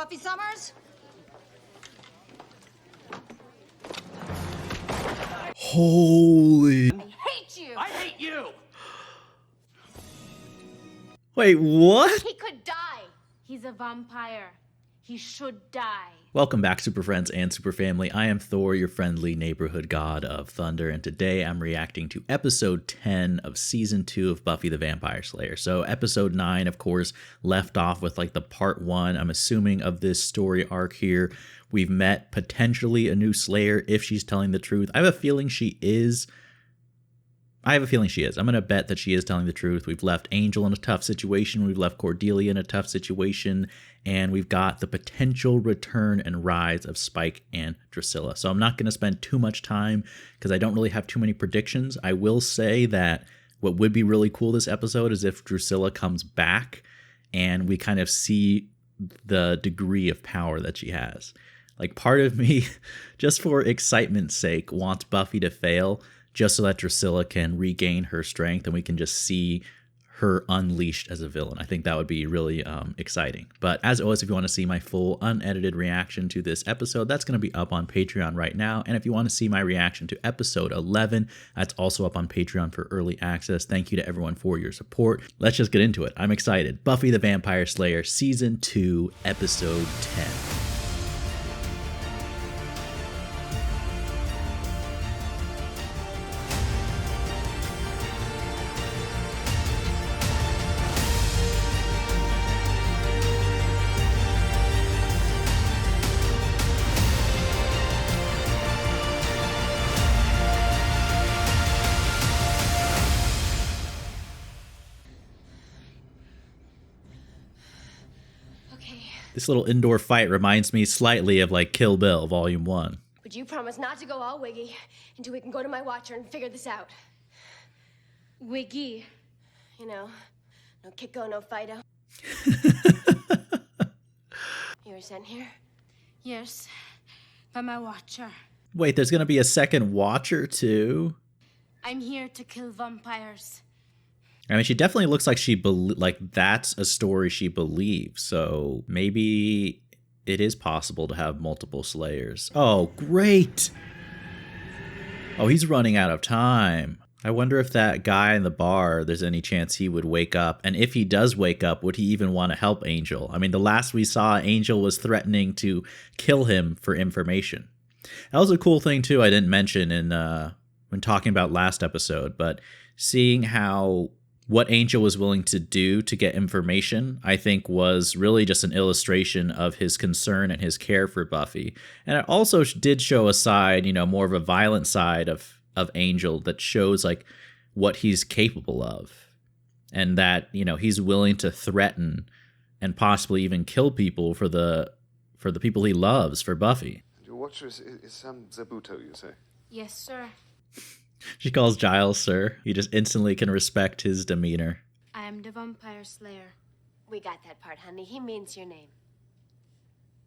Buffy Summers? Holy. I hate you! I hate you! Wait, what? He could die! He's a vampire. He should die. Welcome back, Super Friends and Super Family. I am Thor, your friendly neighborhood god of thunder, and today I'm reacting to episode 10 of season 2 of Buffy the Vampire Slayer. So episode 9, of course, left off with like the part 1, I'm assuming, of this story arc here. We've met potentially a new Slayer if she's telling the truth. I have a feeling she is. I'm going to bet that she is telling the truth. We've left Angel in a tough situation. We've left Cordelia in a tough situation. And we've got the potential return and rise of Spike and Drusilla. So I'm not going to spend too much time because I don't really have too many predictions. I will say that what would be really cool this episode is if Drusilla comes back and we kind of see the degree of power that she has. Like, part of me, just for excitement's sake, wants Buffy to fail just so that Drusilla can regain her strength and we can just see her unleashed as a villain. I think that would be really exciting. But as always, if you want to see my full unedited reaction to this episode, that's going to be up on Patreon right now. And if you want to see my reaction to episode 11, that's also up on Patreon for early access. Thank you to everyone for your support. Let's just get into it. I'm excited. Buffy the Vampire Slayer, Season 2, Episode 10. This little indoor fight reminds me slightly of like Kill Bill Volume 1. But you promise not to go all wiggy until we can go to my watcher and figure this out. Wiggy? You know, no Kiko, no Fido. You were sent here? Yes, by my watcher. Wait, there's going to be a second watcher too? I'm here to kill vampires. I mean, she definitely looks like that's a story she believes. So maybe it is possible to have multiple Slayers. Oh, great. Oh, he's running out of time. I wonder if that guy in the bar, there's any chance he would wake up. And if he does wake up, would he even want to help Angel? I mean, the last we saw, Angel was threatening to kill him for information. That was a cool thing, too, I didn't mention when talking about last episode. But seeing how what Angel was willing to do to get information, I think, was really just an illustration of his concern and his care for Buffy. And it also did show a side, you know, more of a violent side of Angel that shows like what he's capable of. And that, you know, he's willing to threaten and possibly even kill people for the people he loves, for Buffy. Your watcher is Sam Zabuto, you say? Yes, sir. She calls Giles sir. You just instantly can respect his demeanor. I am the Vampire Slayer. We got that part, honey. He means your name.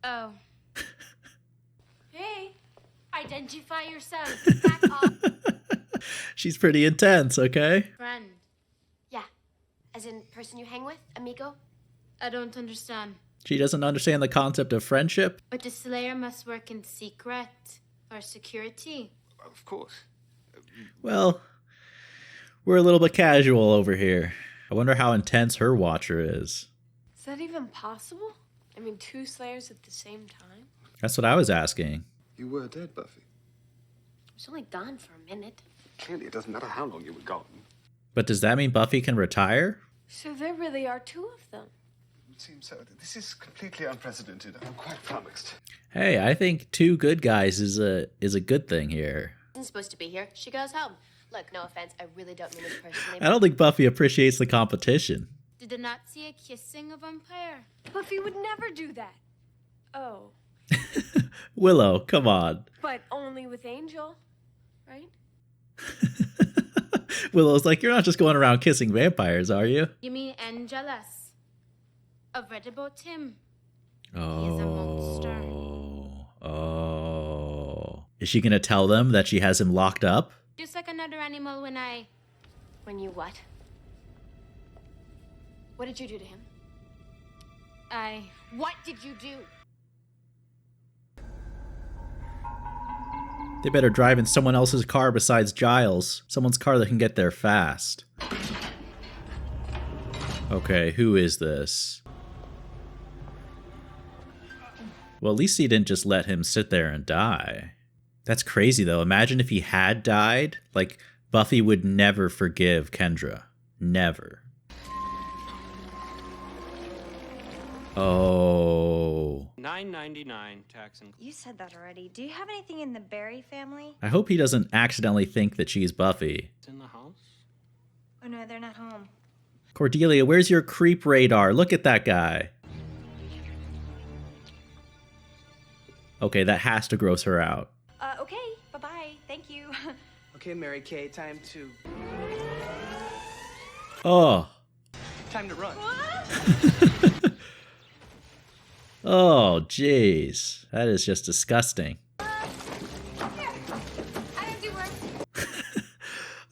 Oh. Hey, identify yourself. Back off. She's pretty intense, okay? Friend. Yeah. As in person you hang with? Amigo? I don't understand. She doesn't understand the concept of friendship? But the Slayer must work in secret for security. Of course. Well, we're a little bit casual over here. I wonder how intense her watcher is. Is that even possible? I mean, 2 Slayers at the same time? That's what I was asking. You were dead, Buffy. I was only gone for a minute. Clearly, it doesn't matter how long you were gone. But does that mean Buffy can retire? So there really are 2 of them. It seems so. This is completely unprecedented. I'm quite flummoxed. Hey, I think 2 good guys is a good thing here. Isn't supposed to be here. She goes home. Look, no offense. I really don't mean this personally. I don't think Buffy appreciates the competition. Did the Nazi kissing a vampire? Buffy would never do that. Oh. Willow, come on. But only with Angel, right? Willow's like, you're not just going around kissing vampires, are you? You mean Angelus? I've read about him. Oh. He is a monster. Oh. Is she going to tell them that she has him locked up? Just like another animal when I... When you what? What did you do to him? What did you do? They better drive in someone else's car besides Giles. Someone's car that can get there fast. Okay, who is this? Well, at least he didn't just let him sit there and die. That's crazy, though. Imagine if he had died. Like, Buffy would never forgive Kendra. Never. Oh. $9.99 tax and... You said that already. Do you have anything in the Barry family? I hope he doesn't accidentally think that she's Buffy. It's in the house? Oh no, they're not home. Cordelia, where's your creep radar? Look at that guy. Okay, that has to gross her out. Okay. Bye-bye. Thank you. Okay, Mary Kay, time to Oh. run. Oh, jeez. That is just disgusting. I don't do work.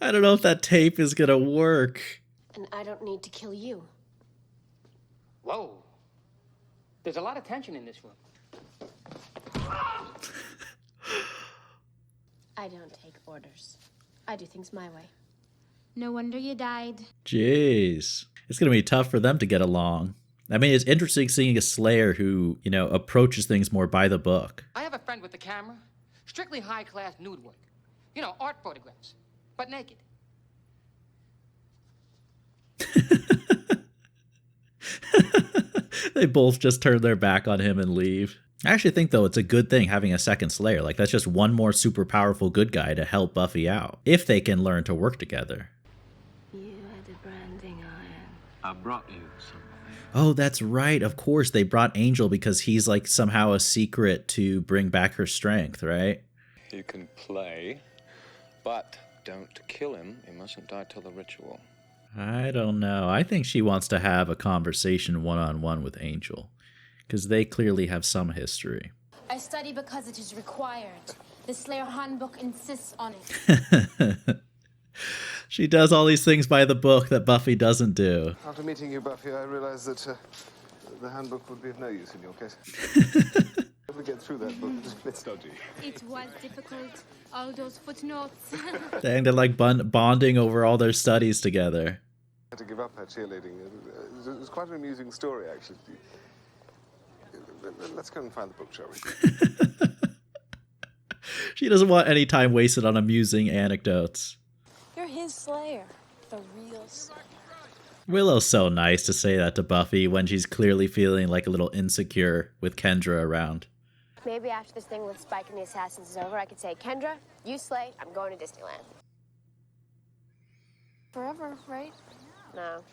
I don't know if that tape is gonna work. And I don't need to kill you. Whoa. There's a lot of tension in this room. I don't take orders. I do things my way. No wonder you died. Jeez. It's gonna be tough for them to get along. I mean, it's interesting seeing a Slayer who, you know, approaches things more by the book. I have a friend with a camera. Strictly high-class nude work. You know, art photographs. But naked. They both just turn their back on him and leave. I actually think, though, it's a good thing having a second Slayer. Like, that's just one more super powerful good guy to help Buffy out. If they can learn to work together. You had a branding iron. I brought you some. Oh, that's right. Of course, they brought Angel because he's, like, somehow a secret to bring back her strength, right? You can play, but don't kill him. He mustn't die till the ritual. I don't know. I think she wants to have a conversation one-on-one with Angel, because they clearly have some history. I study because it is required. The Slayer handbook insists on it. She does all these things by the book that Buffy doesn't do. After meeting you, Buffy, I realized that the handbook would be of no use in your case. If we get through that book, it's a bit stodgy. It was difficult. All those footnotes. Dang, they're like bonding over all their studies together. I had to give up her cheerleading. It was quite an amusing story, actually. Let's go and find the book, shall we? She doesn't want any time wasted on amusing anecdotes. You're his Slayer. The real Slayer. Willow's so nice to say that to Buffy when she's clearly feeling like a little insecure with Kendra around. Maybe after this thing with Spike and the Assassins is over, I could say, Kendra, you slay, I'm going to Disneyland. Forever, right? No.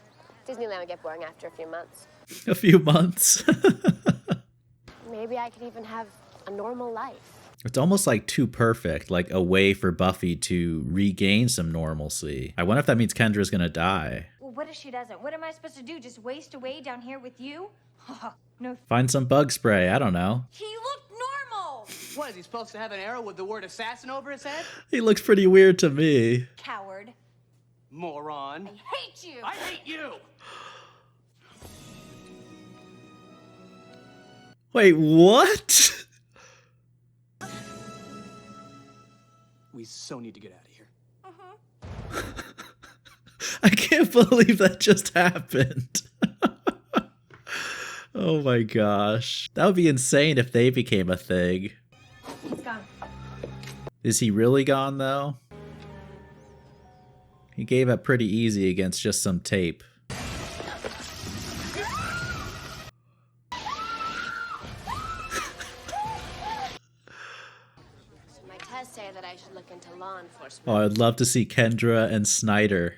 Disneyland would get boring after a few months. A few months. Maybe I could even have a normal life. It's almost like too perfect, like a way for Buffy to regain some normalcy. I wonder if that means Kendra's gonna die. Well, what if she doesn't? What am I supposed to do? Just waste away down here with you? No. Find some bug spray, I don't know. He looked normal! What, is he supposed to have an arrow with the word assassin over his head? He looks pretty weird to me. Coward. Moron. I hate you! I hate you! Wait, what? We so need to get out of here. I can't believe that just happened. Oh my gosh. That would be insane if they became a thing. He's gone. Is he really gone, though? He gave up pretty easy against just some tape. My tests say that I should look into law enforcement. Oh, I'd love to see Kendra and Snyder.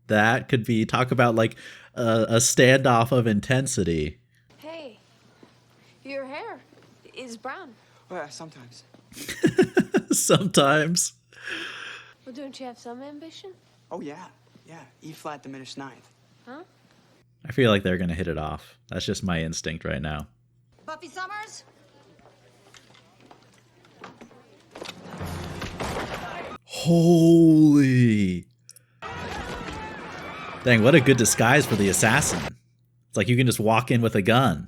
That could be, talk about like a standoff of intensity. Hey, your hair is brown. Well, sometimes. Sometimes. Well, don't you have some ambition? Oh, yeah. Yeah, E flat diminished ninth. Huh? I feel like they're gonna hit it off. That's just my instinct right now. Buffy Summers? Holy. Dang, what a good disguise for the assassin. It's like you can just walk in with a gun.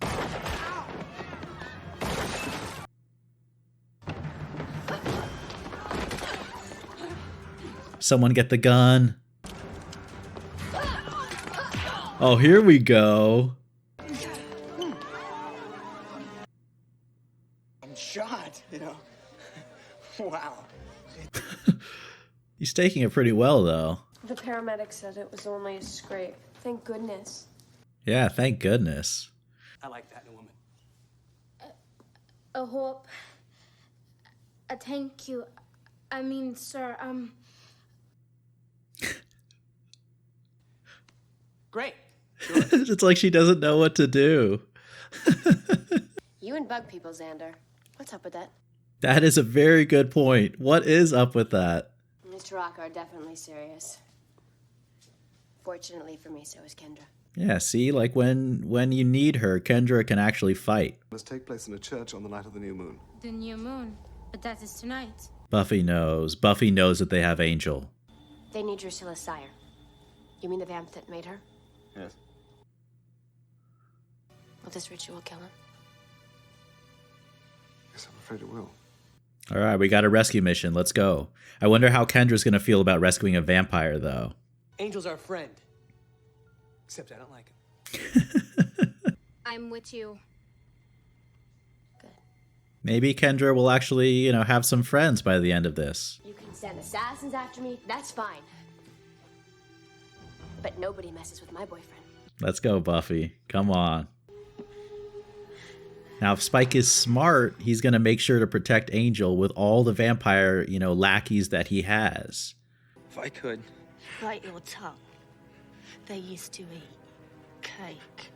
Someone get the gun. Oh, here we go. I'm shot, you know. Wow. He's taking it pretty well, though. The paramedic said it was only a scrape. Thank goodness. Yeah, thank goodness. I like that in a woman. A hope. A thank you. I mean, sir, Great. It's like she doesn't know what to do. You and bug people, Xander. What's up with that? That is a very good point. What is up with that? Mr. Rock are definitely serious. Fortunately for me, so is Kendra. Yeah, see, like when you need her, Kendra can actually fight. Must take place in a church on the night of the new moon. the new moon. But that is tonight. Buffy knows. Buffy knows that they have Angel. They need Drusilla's sire. You mean the vamp that made her? Yes. Will this ritual kill him? Yes, I'm afraid it will. All right, we got a rescue mission. Let's go. I wonder how Kendra's going to feel about rescuing a vampire, though. Angel's our friend. Except I don't like him. I'm with you. Good. Maybe Kendra will actually, have some friends by the end of this. You can send assassins after me, that's fine. But nobody messes with my boyfriend. Let's go, Buffy. Come on. Now, if Spike is smart, he's going to make sure to protect Angel with all the vampire, lackeys that he has. If I could. Bite your tongue. They used to eat cake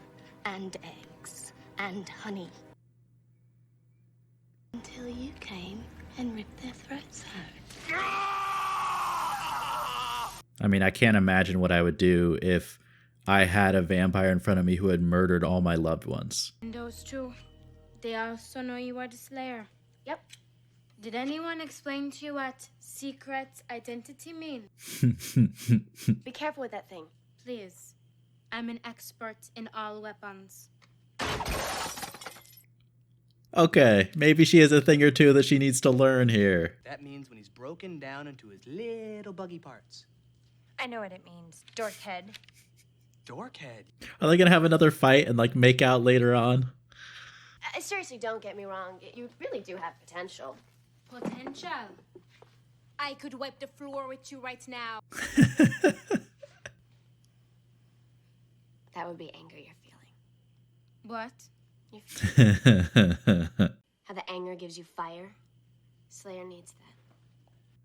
and eggs and honey. Until you came and ripped their throats out. I mean, I can't imagine what I would do if I had a vampire in front of me who had murdered all my loved ones. And those two, they also know you are the Slayer. Yep. Did anyone explain to you what secret identity mean? Be careful with that thing. Please. I'm an expert in all weapons. Okay, maybe she has a thing or two that she needs to learn here. That means when he's broken down into his little buggy parts. I know what it means. Dorkhead. Dorkhead. Are they going to have another fight and, make out later on? Seriously, don't get me wrong. You really do have potential. Potential. I could wipe the floor with you right now. That would be anger you're feeling. What? How the anger gives you fire. Slayer needs that.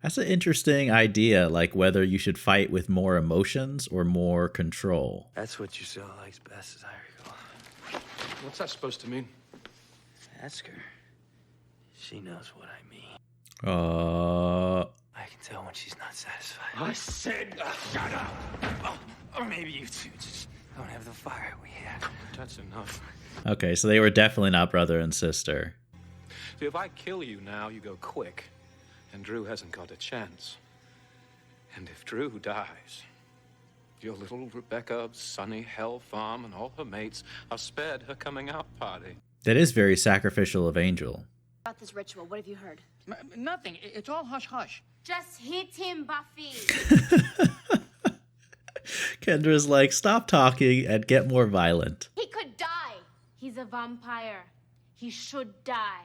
That's an interesting idea, whether you should fight with more emotions or more control. That's what Drusilla likes best, as I recall. What's that supposed to mean? Ask her. She knows what I mean. I can tell when she's not satisfied. I said, shut up! Or maybe you two just don't have the fire we have. That's enough. Okay, so they were definitely not brother and sister. See, if I kill you now, you go quick. And Drew hasn't got a chance. And if Drew dies, your little Rebecca, sunny Hell Farm, and all her mates are spared her coming out party. That is very sacrificial of Angel. About this ritual, what have you heard? Nothing. It's all hush-hush. Just hit him, Buffy. Kendra's like, stop talking and get more violent. He could die. He's a vampire. He should die.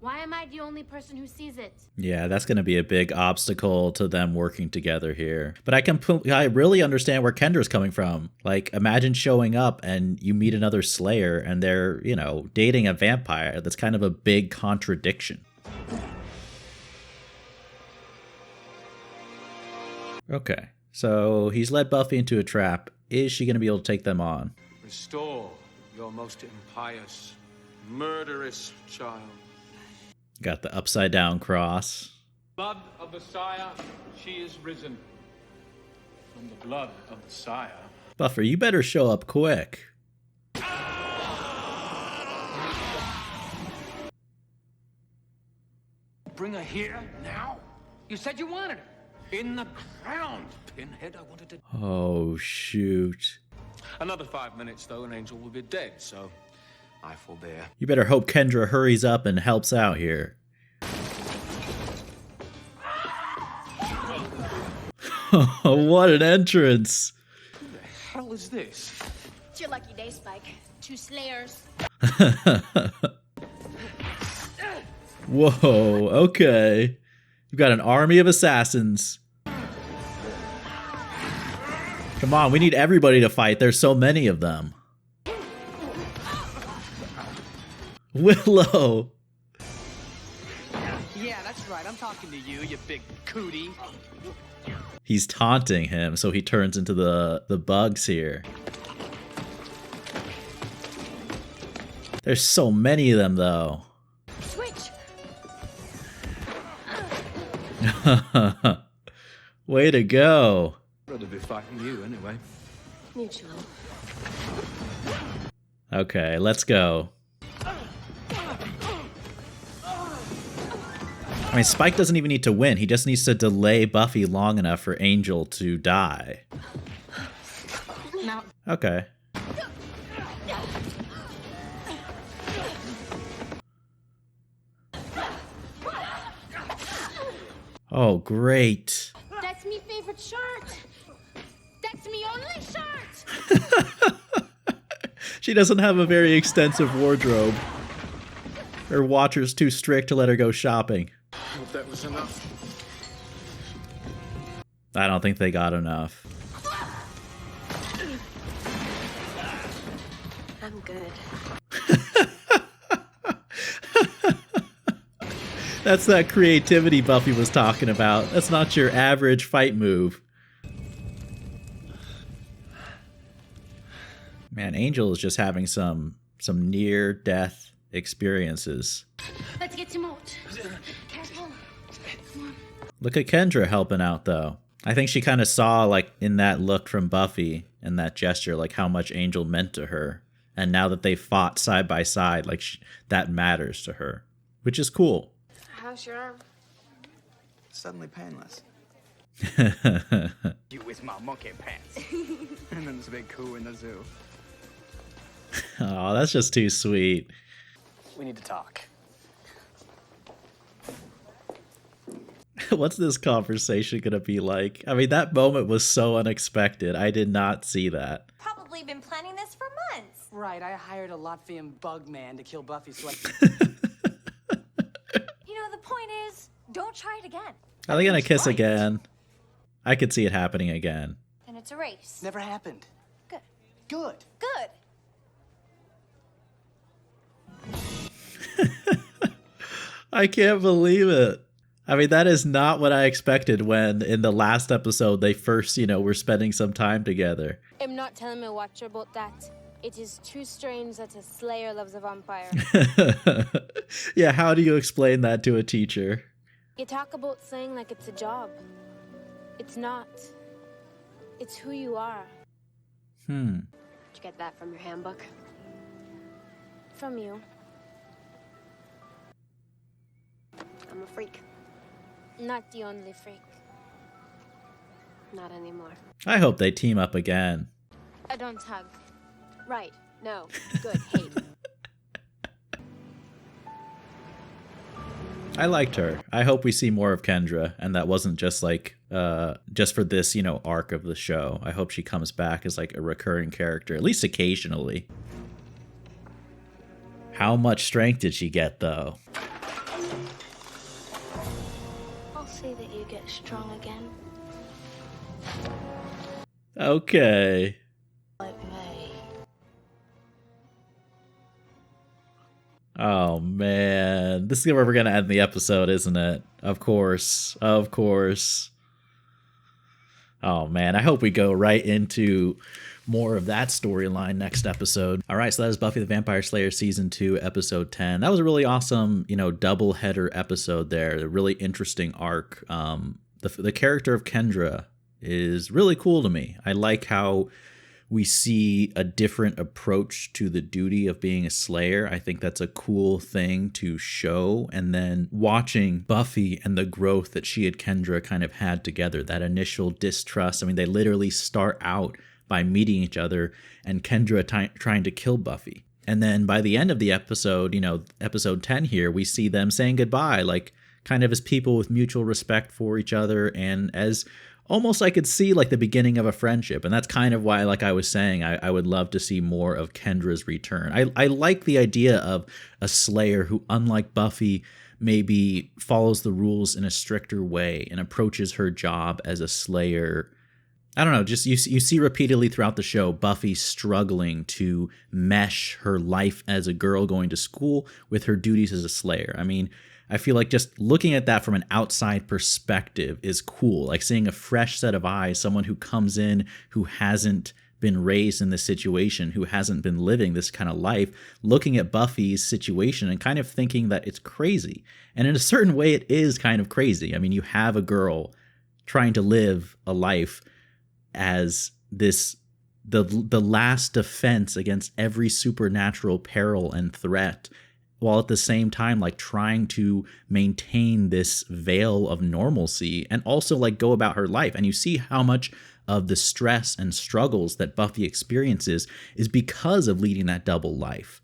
Why am I the only person who sees it? Yeah, that's going to be a big obstacle to them working together here. But I really understand where Kendra's coming from. Imagine showing up and you meet another Slayer and they're, dating a vampire. That's kind of a big contradiction. Okay, so he's led Buffy into a trap. Is she going to be able to take them on? Restore your most impious, murderous child. Got the upside down cross. Blood of the sire, she is risen. From the blood of the sire. Buffy, you better show up quick. Bring her here now? You said you wanted her. In the ground, Pinhead. I wanted to. Oh, shoot. Another 5 minutes, though, and Angel will be dead, so I forbear. You better hope Kendra hurries up and helps out here. What an entrance. Who the hell is this? It's your lucky day, Spike. 2 slayers. Whoa, okay. We've got an army of assassins. Come on, we need everybody to fight. There's so many of them. Willow. Yeah, that's right. I'm talking to you, you big cootie. He's taunting him, so he turns into the bugs here. There's so many of them, though. Switch! Way to go. I'd rather be fighting you anyway. Mutual. Okay, let's go. I mean, Spike doesn't even need to win. He just needs to delay Buffy long enough for Angel to die. No. Okay. Oh, great. That's me favorite shirt. That's me only shirt. She doesn't have a very extensive wardrobe. Her watcher's too strict to let her go shopping. Hope that was enough. I don't think they got enough. I'm good. That's that creativity Buffy was talking about. That's not your average fight move. Man, Angel is just having some near-death experiences. Let's get him out. Careful. Look at Kendra helping out, though. I think she kind of saw, like, in that look from Buffy and that gesture, like, how much Angel meant to her. And now that they fought side by side, like, that matters to her. Which is cool. How's your arm? Suddenly painless. You with my monkey pants. And then this big coup in the zoo. Oh, that's just too sweet. We need to talk. What's this conversation gonna be like? I mean, that moment was so unexpected. I did not see that. Probably been planning this for months. Right, I hired a Latvian bug man to kill Buffy so I You know, the point is, don't try it again. Are they gonna kiss right. again? I could see it happening again. Then it's a race. Never happened. Good. Good. Good. I can't believe it. I mean, that is not what I expected when in the last episode they first, were spending some time together. I'm not telling my watcher about that. It is too strange that a slayer loves a vampire. Yeah, how do you explain that to a teacher? You talk about slaying like it's a job. It's not. It's who you are. Hmm. Did you get that from your handbook? From you. I'm a freak. Not the only freak. Not anymore. I hope they team up again. I don't hug. Right. No. Good. Hate. I liked her. I hope we see more of Kendra, and that wasn't just like just for this, arc of the show. I hope she comes back as like a recurring character, at least occasionally. How much strength did she get, though? I'll see that you get strong again. Okay. Like me. Oh, man. This is where we're going to end the episode, isn't it? Of course. Of course. Oh, man. I hope we go right into more of that storyline next episode. All right, so that is Buffy the Vampire Slayer Season 2, Episode 10. That was a really awesome, double-header episode there. A really interesting arc. The character of Kendra is really cool to me. I like how we see a different approach to the duty of being a slayer. I think that's a cool thing to show. And then watching Buffy and the growth that she and Kendra kind of had together, that initial distrust. I mean, they literally start out by meeting each other and Kendra trying to kill Buffy. And then by the end of the episode, episode 10 here, we see them saying goodbye, like kind of as people with mutual respect for each other and as almost I could see like the beginning of a friendship. And that's kind of why, like I was saying, I would love to see more of Kendra's return. I like the idea of a Slayer who, unlike Buffy, maybe follows the rules in a stricter way and approaches her job as a Slayer. I don't know, just you see repeatedly throughout the show Buffy struggling to mesh her life as a girl going to school with her duties as a Slayer. I mean, I feel like just looking at that from an outside perspective is cool. Like seeing a fresh set of eyes, someone who comes in who hasn't been raised in this situation, who hasn't been living this kind of life, looking at Buffy's situation and kind of thinking that it's crazy. And in a certain way, it is kind of crazy. I mean, you have a girl trying to live a life as the last defense against every supernatural peril and threat, while at the same time like trying to maintain this veil of normalcy and also like go about her life. And you see how much of the stress and struggles that Buffy experiences is because of leading that double life.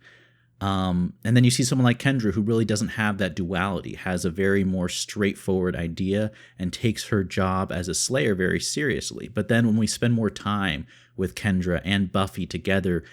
And then you see someone like Kendra who really doesn't have that duality, has a very more straightforward idea and takes her job as a Slayer very seriously. But then when we spend more time with Kendra and Buffy together,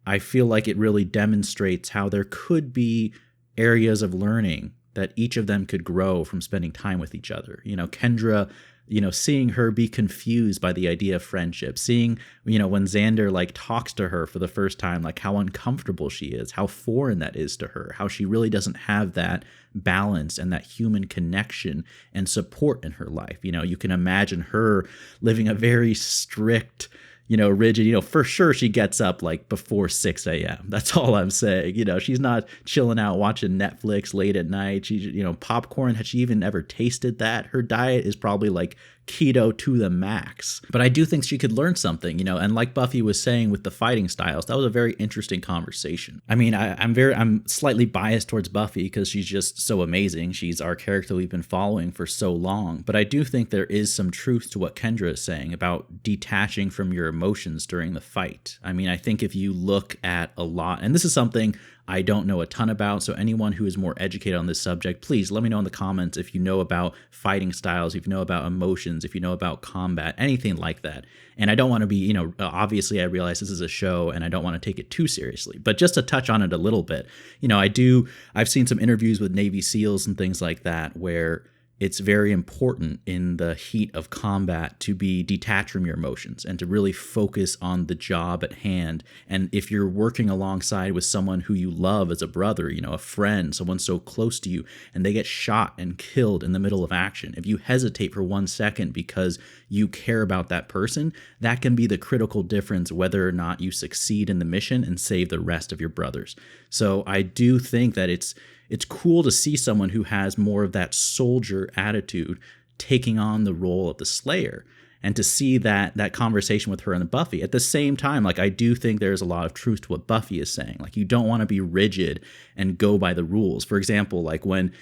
I feel like it really demonstrates how there could be areas of learning that each of them could grow from spending time with each other. You know, Kendra, you know, seeing her be confused by the idea of friendship, seeing, you know, when Xander like talks to her for the first time, like how uncomfortable she is, how foreign that is to her, how she really doesn't have that balance and that human connection and support in her life. You know, you can imagine her living a very strict, you know, rigid, you know, for sure she gets up like before 6 a.m. That's all I'm saying. You know, she's not chilling out watching Netflix late at night. She, you know, popcorn, had she even ever tasted that? Her diet is probably like keto to the max. But I do think she could learn something, you know, and like Buffy was saying with the fighting styles, that was a very interesting conversation. I mean, I'm slightly biased towards Buffy because she's just so amazing. She's our character we've been following for so long. But I do think there is some truth to what Kendra is saying about detaching from your emotions during the fight. I mean, I think if you look at a lot, and this is something I don't know a ton about, so anyone who is more educated on this subject, please let me know in the comments if you know about fighting styles, if you know about emotions, if you know about combat, anything like that. And I don't want to be, you know, obviously I realize this is a show and I don't want to take it too seriously, but just to touch on it a little bit, you know, I've seen some interviews with Navy SEALs and things like that where it's very important in the heat of combat to be detached from your emotions and to really focus on the job at hand. And if you're working alongside with someone who you love as a brother, you know, a friend, someone so close to you, and they get shot and killed in the middle of action, if you hesitate for 1 second because you care about that person, that can be the critical difference whether or not you succeed in the mission and save the rest of your brothers. So I do think that it's cool to see someone who has more of that soldier attitude taking on the role of the Slayer, and to see that conversation with her and Buffy. At the same time, like I do think there's a lot of truth to what Buffy is saying. Like you don't want to be rigid and go by the rules. For example, like when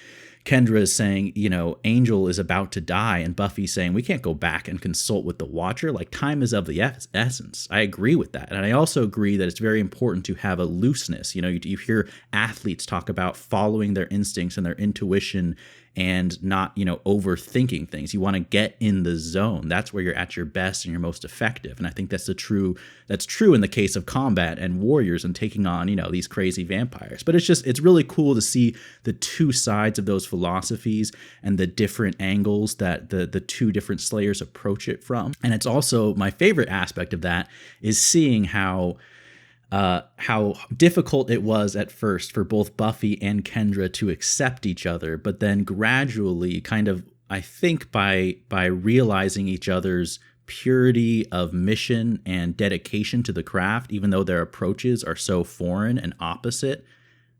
Kendra is saying, you know, Angel is about to die, and Buffy's saying, we can't go back and consult with the Watcher. Like, time is of the essence. I agree with that. And I also agree that it's very important to have a looseness. You know, you hear athletes talk about following their instincts and their intuition and not, you know, overthinking things. You want to get in the zone. That's where you're at your best and you're most effective. And I think that's true in the case of combat and warriors and taking on, you know, these crazy vampires. But it's really cool to see the two sides of those philosophies and the different angles that the two different Slayers approach it from. And it's also my favorite aspect of that is seeing how difficult it was at first for both Buffy and Kendra to accept each other, but then gradually kind of, I think by realizing each other's purity of mission and dedication to the craft, even though their approaches are so foreign and opposite,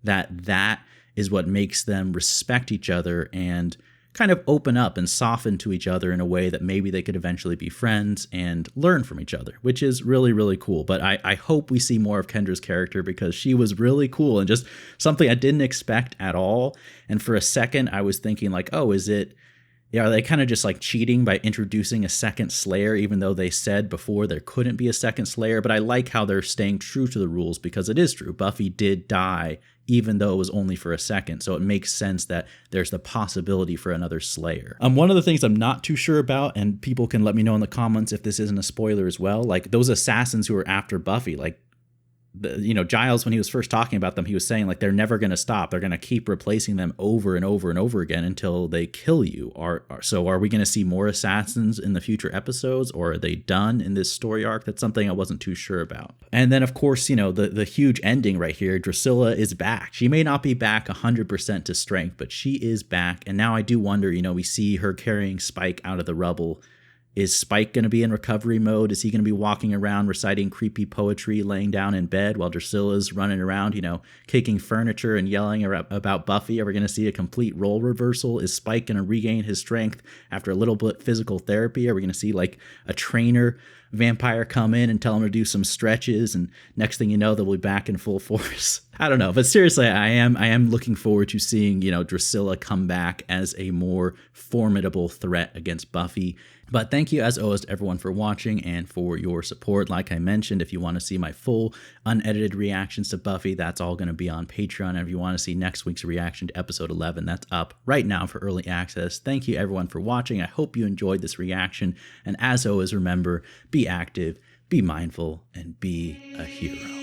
that is what makes them respect each other and kind of open up and soften to each other in a way that maybe they could eventually be friends and learn from each other, which is really, really cool. But I hope we see more of Kendra's character because she was really cool and just something I didn't expect at all. And for a second, I was thinking like, oh, is it Yeah, are they kind of just like cheating by introducing a second Slayer, even though they said before there couldn't be a second Slayer? But I like how they're staying true to the rules, because it is true. Buffy did die, even though it was only for a second. So it makes sense that there's the possibility for another Slayer. One of the things I'm not too sure about, and people can let me know in the comments if this isn't a spoiler as well, like those assassins who are after Buffy, like, Giles, when he was first talking about them, he was saying like they're never going to stop. They're going to keep replacing them over and over and over again until they kill you. So are we going to see more assassins in the future episodes, or are they done in this story arc? That's something I wasn't too sure about. And then, of course, the huge ending right here, Drusilla is back. She may not be back 100% to strength, but she is back. And now I do wonder, we see her carrying Spike out of the rubble. Is Spike going to be in recovery mode? Is he going to be walking around reciting creepy poetry, laying down in bed while Drusilla's running around, kicking furniture and yelling about Buffy? Are we going to see a complete role reversal? Is Spike going to regain his strength after a little bit physical therapy? Are we going to see like a trainer vampire come in and tell him to do some stretches, and next thing you know, they'll be back in full force? I don't know, but seriously, I am looking forward to seeing, Drusilla come back as a more formidable threat against Buffy. But thank you, as always, to everyone for watching and for your support. Like I mentioned, if you want to see my full unedited reactions to Buffy, that's all going to be on Patreon. And if you want to see next week's reaction to episode 11, that's up right now for early access. Thank you, everyone, for watching. I hope you enjoyed this reaction. And as always, remember, be active, be mindful, and be a hero.